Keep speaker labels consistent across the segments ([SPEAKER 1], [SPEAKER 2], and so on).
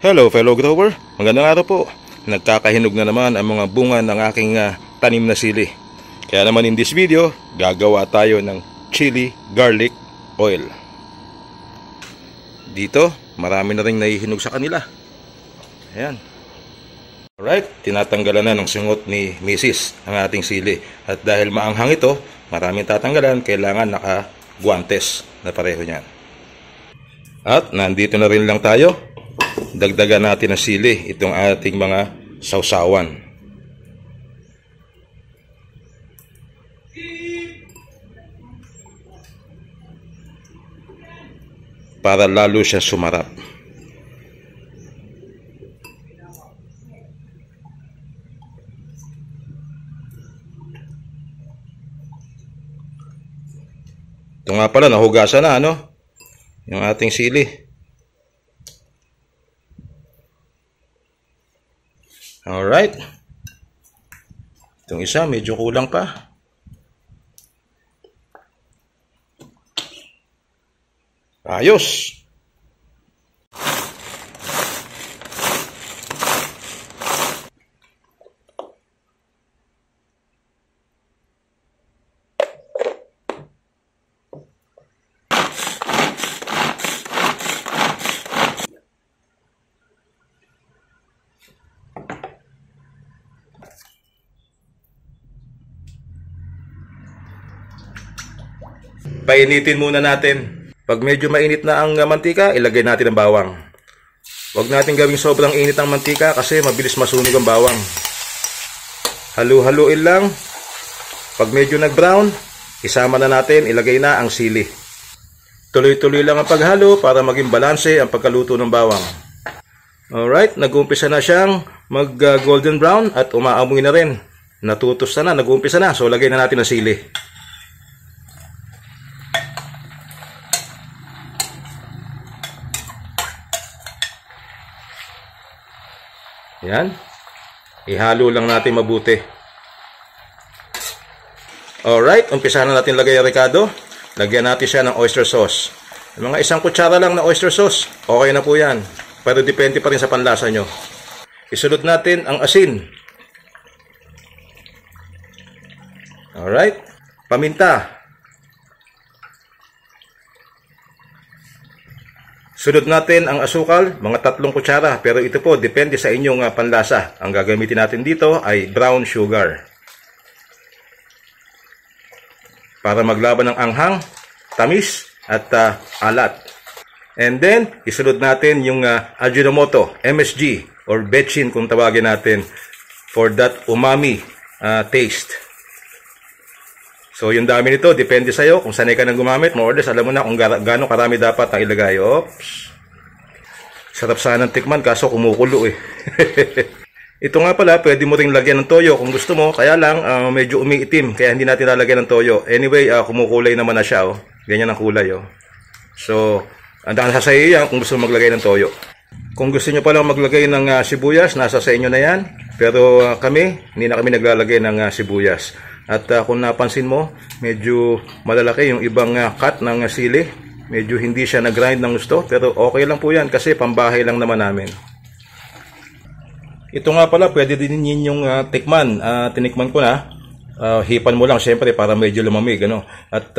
[SPEAKER 1] Hello fellow grower, magandang araw po. Nagkakahinog na naman ang mga bunga ng aking tanim na sili. Kaya naman in this video, gagawa tayo ng chili garlic oil. Dito, marami na rin nahihinog sa kanila. Ayan. Alright, tinatanggalan na ng singot ni Mrs. ang ating sili. At dahil maanghang ito, maraming tatanggalan, kailangan naka-guantes na pareho niyan. At nandito na rin lang tayo. Dagdagan natin ng sili itong ating mga sausawan. Para lalo siya sumarap. Ito nga pala, nahugasan na, ano? Yung ating sili. Alright. Itong isa, medyo kulang pa. Ayos! Painitin muna natin. Pag medyo mainit na ang mantika, ilagay natin ang bawang. Huwag natin gawing sobrang init ang mantika kasi mabilis masunog ang bawang. Halu-haluin lang. Pag medyo nag-brown, isama na natin, ilagay na ang sili. Tuloy-tuloy lang ang paghalo para maging balanse ang pagkaluto ng bawang. Alright, nag-uumpisa na siyang mag-golden brown at umaamoy na rin. Natutos na, nag-uumpisa na. So, lagay na natin ang sili. Yan. Ihalo lang natin mabuti. Alright, umpisa na natin lagay ang ricado. Lagyan natin siya ng oyster sauce. Mga 1 kutsara lang na oyster sauce. Okay na po yan. Pero depende pa rin sa panlasa nyo. Isunod natin ang asin. Alright. Paminta. Sunod natin ang asukal, mga 3 kutsara, pero ito po depende sa inyong panlasa. Ang gagamitin natin dito ay brown sugar. Para maglaban ng anghang, tamis at alat. And then, isunod natin yung Ajinomoto, MSG or Betchin kung tawagin natin, for that umami taste. So, yung dami nito, depende sa'yo. Kung sanay ka nang gumamit, more or less, alam mo na kung gaano karami dapat ang ilagay. Oops. Sarap sana ng tikman, kaso kumukulo eh. Ito nga pala, pwede mo ring lagyan ng toyo kung gusto mo. Kaya lang, medyo umiitim, kaya hindi natin lalagyan ng toyo. Anyway, kumukulay naman na siya. Oh. Ganyan ang kulay. Oh. So, nasa sa iyo yan kung gusto mo maglagay ng toyo. Kung gusto nyo palang maglagay ng sibuyas, nasa sa inyo na yan. Pero hindi na kami naglalagay ng sibuyas. At kung napansin mo, medyo malalaki yung ibang cut ng sili. Medyo hindi siya nag-grind ng gusto. Pero okay lang po yan kasi pambahay lang naman namin. Ito nga pala, pwede din ninyong tikman. Tinikman ko na. Hipan mo lang syempre para medyo lumamig. Ano? At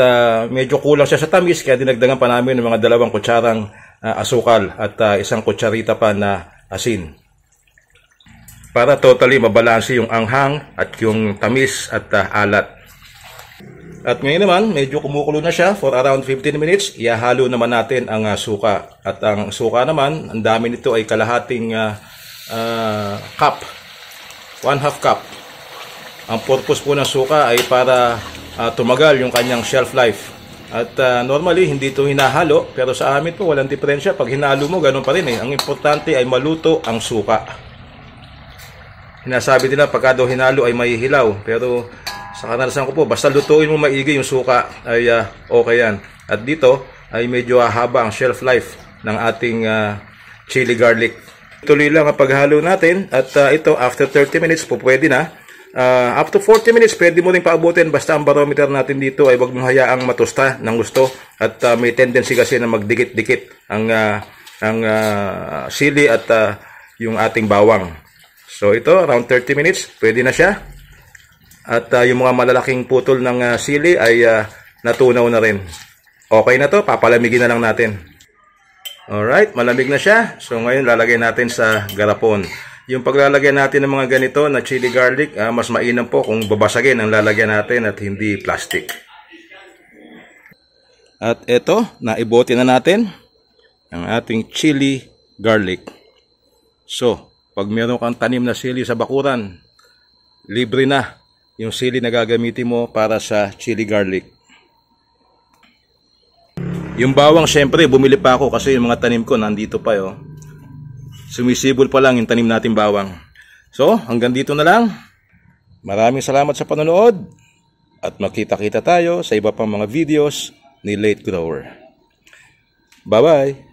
[SPEAKER 1] medyo kulang siya sa tamis kaya dinagdagan pa namin ng mga 2 kutsarang asukal at 1 kutsarita pa na asin. Para totally mabalanse yung anghang at yung tamis at alat. At ngayon naman, medyo kumukulo na siya for around 15 minutes. Ihahalo naman natin ang suka. At ang suka naman, ang dami nito ay kalahating cup. 1/2 cup. Ang purpose po ng suka ay para tumagal yung kanyang shelf life. At normally, hindi ito hinahalo. Pero sa amin po, walang diferensya. Pag hinalo mo, ganun pa rin eh. Ang importante ay maluto ang suka. Sinasabi nila pagka daw hinalo ay mahihilaw. Pero sa karanasan ko po, basta lutuin mo maigi yung suka ay okay yan. At dito ay medyo haba ang shelf life ng ating chili garlic. Tuloy lang ang paghalo natin. At ito after 30 minutes po pwede na. Up to 40 minutes pwede mo rin paabutin basta ang barometer natin dito ay wag mong hayaang matusta ng gusto. At may tendency kasi na magdikit-dikit ang ang sili at yung ating bawang. So ito, around 30 minutes, pwede na siya. At yung mga malalaking putol ng sili ay natunaw na rin. Okay na to, papalamigin na lang natin. Alright, malamig na siya. So ngayon lalagay natin sa garapon. Yung paglalagay natin ng mga ganito na chili garlic, mas mainam po kung babasagin ang lalagyan natin at hindi plastic. At ito, naibote na natin ang ating chili garlic. So, pag meron kang tanim na sili sa bakuran, libre na yung sili na gagamitin mo para sa chili garlic. Yung bawang, syempre, bumili pa ako kasi yung mga tanim ko nandito pa yo. Sumisibol pa lang yung tanim natin bawang. So, hanggang dito na lang. Maraming salamat sa panonood. At makita-kita tayo sa iba pang mga videos ni Late Grower. Bye-bye!